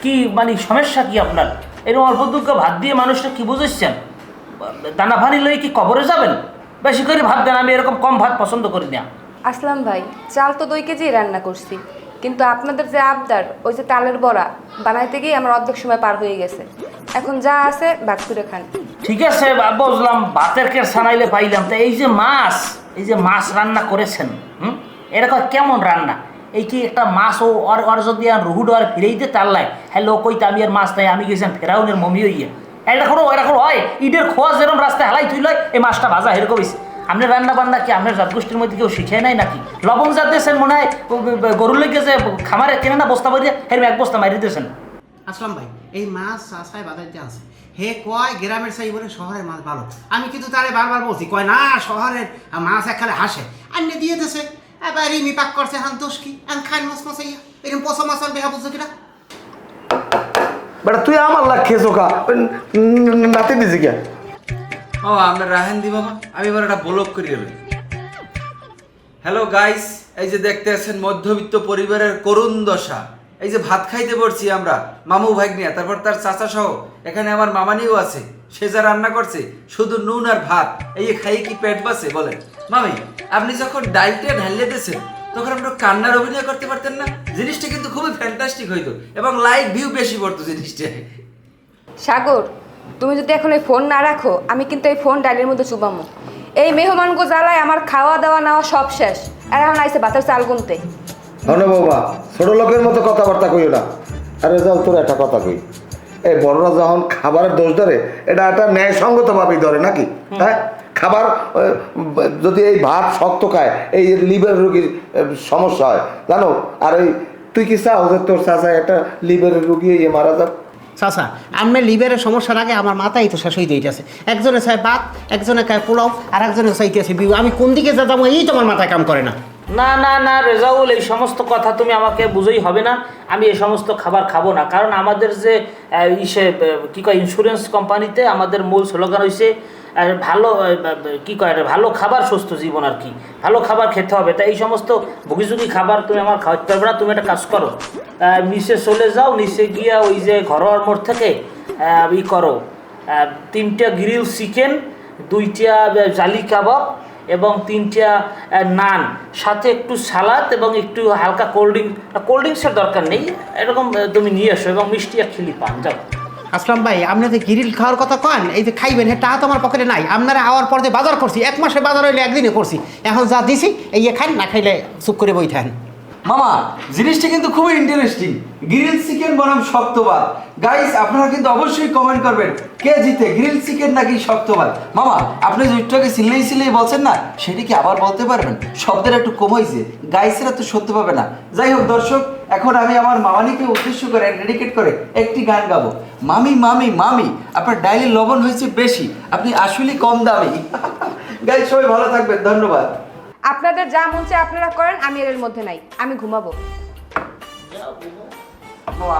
কি মানে সমস্যা কি আপনার? এরকম অল্প দুঃখ ভাত দিয়ে মানুষটা কি বুঝেছেন? দানা ভানি লই কি কবরে যাবেন? বেশি করে ভাত দেন, আমি এরকম কম ভাত পছন্দ করি না। আসলাম ভাই, চাল তো 2 কেজি রান্না করছি, কিন্তু আপনাদের যে আবদার ওই যে তালের বড়া বানাইতে গিয়ে আমার অর্ধেক সময় পার হয়ে গেছে। এখন যা আছে ভাগ করে খান। ঠিক আছে বুঝলাম, ভাতের কে সানাইলে পাইলাম। তা এই যে মাছ রান্না করেছেন, এরকম কেমন রান্না? এই কি একটা মাছ ওর যদি আর রুহুড আর ফিরেই দিতে তাল্লাই, হ্যালো কইতে আমি আর মাছ নাই, আমি গেছিলাম ফেরাউনের মমি হইয়া। এরকম হয় ঈদের খোয়া যেরকম রাস্তায় হালাই তুই লয়, এই মাছটা ভাজা এরকম হয়েছে। আপনার রান্না বান্না কি আপনার জাতগোষ্ঠীর মধ্যে কেউ শিখে নাই নাকি? লবণ জাত দিয়েছেন মনে হয় গরুর লেগে যে খামারে কেনে না বস্তা বাড়িয়ে হেরম এক বস্তা মারি দিয়েছেন। আসলাম ভাই, এই মাছ চাষায় বাজাইতে আছে, হে কয় গ্রামের চাই বলে শহরের মাছ ভালো। আমি কিন্তু তারে বারবার বলছি, কয় না শহরের মাছ একখানে হাসে আন্নে দিয়ে দেছে। এবার রিমি পাক করছে হান দোষ কি আমি খাই মাছ মাছাইয়া এরকম পচা মাছ আর বেহা বুঝছো কিনা। বেটা তুই আমার লাগ খেয়েছো কা নাতে দিছি কে? ও আমরা রাহেন দি বাবা, আমি এবার একটা ব্লগ করি গেল। হ্যালো গাইস, এই যে দেখতে আছেন মধ্যবিত্ত পরিবারের করুণ দশা। এই যে ভাত খাইতে পড়ছি আমরা মামু ভাগ্নিয়া, তারপর তার চাচা সহ, এখানে আমার মামানিও আছে। সে যা রান্না করছে শুধু নুন আর ভাত, এই খাইয়ে কি পেট বাসে বলেন? মামি আপনি যখন ডাইলটা ঢালিয়ে দিয়েছেন তখন আপনি কান্নার অভিনয় করতে পারতেন না? জিনিসটা কিন্তু খুবই ফ্যান্টাস্টিক হইতো এবং লাইক ভিউ বেশি পড়তো জিনিসটা। সাগর, তুমি যদি এখন এই ফোন না রাখো, আমি কিন্তু এই ফোন ডালের মধ্যে চুবামো। এই মেহমানগো জ্বালায় আমার খাওয়া দাওয়া নেওয়া সব শেষ। আর এখন আইসে ভাতের চাল গুনতে। না বাবা, ছোট লোকের মতো কথাবার্তা কইও না। আরে যাও তোর একটা কথা কই, এই বড়রা যখন খাবারের দোষ ধরে, এটা একটা ন্যায়সঙ্গত ভাবেই ধরে নাকি? হ্যাঁ, খাবার যদি এই ভাত শক্ত খায় এই লিভার রোগীর সমস্যা হয় জানো। আর এই তুই কি চাও যে তোর চাচায় একটা লিভারের রোগী মারা যাক? চাচা আমি লিভারের সমস্যার আগে আমার মাথায় তো শেষ হয়ে যাইতেছে। একজনে চায় ভাত, একজনে খায় পোলাও, আর একজনে চাইতেছে বিউ। আমি কোন দিকে যা যাবো এই তো আমার মাথায় কাম করে না। না না না রেজাউল, এই সমস্ত কথা তুমি আমাকে বুঝেই হবে না। আমি এই সমস্ত খাবার খাবো না, কারণ আমাদের যে কি কয় ইন্স্যুরেন্স কোম্পানিতে আমাদের মূল স্লোগান হয়েছে ভালো কি কয় ভালো খাবার সুস্থ জীবন আর কি। ভালো খাবার খেতে হবে, তাই এই সমস্ত ভুগিঝুগি খাবার তুমি আমার খাওয়াতে পারবে না। তুমি একটা কাজ করো, নিচে চলে যাও, নিচে গিয়া ওই যে ঘরোয়ার মোড় থেকে ই করো 3টা গ্রিল চিকেন, 2টা জালি কাবাব এবং 3টা নান, সাথে একটু সালাদ এবং একটু হালকা কোল্ড ড্রিঙ্কসের দরকার নেই, এরকম তুমি নিয়ে আসো, এবং মিষ্টি আর খিলি পান। যাও। আসলাম ভাই, আপনি যে গ্রিল খাওয়ার কথা কন, এই যে খাইবেন হ্যাঁ, তা তো আমার পকেটে নাই। আপনারা আওয়ার পর যে বাজার করছি, 1 মাসে বাজার হইলে একদিনে করছি। এখন যা দিছি এই খান, না খাইলে চুপ করে বই থাকেন। মামা জিনিসটা কিন্তু খুবই ইন্টারেস্টিং, গ্রিল চিকেন বনাম শক্ত ভাত। গাইস আপনারা কিন্তু অবশ্যই কমেন্ট করবেন কে জিতে, গ্রিল চিকেন নাকি শক্ত ভাত। মামা আপনি যে একটুকে সিলেই বলছেন না, সেটা কি আবার বলতে পারবেন? শব্দটা একটু কম হয়েছে, গাইসেরা তো সত্যি পাবে না। যাই হোক দর্শক, এখন আমি আমার মামানিকে উদ্দেশ্য করে ডেডিকেট করে একটি গান গাবো। মামি মামি মামি, আপনার ডাইলে লবণ হয়েছে বেশি, আপনি আসলে কম দামি। গাইস সবাই ভালো থাকবেন, ধন্যবাদ। আপনাদের যা মন চায় আপনারা করেন, আমি এর মধ্যে নাই, আমি ঘুমাবো। আমরা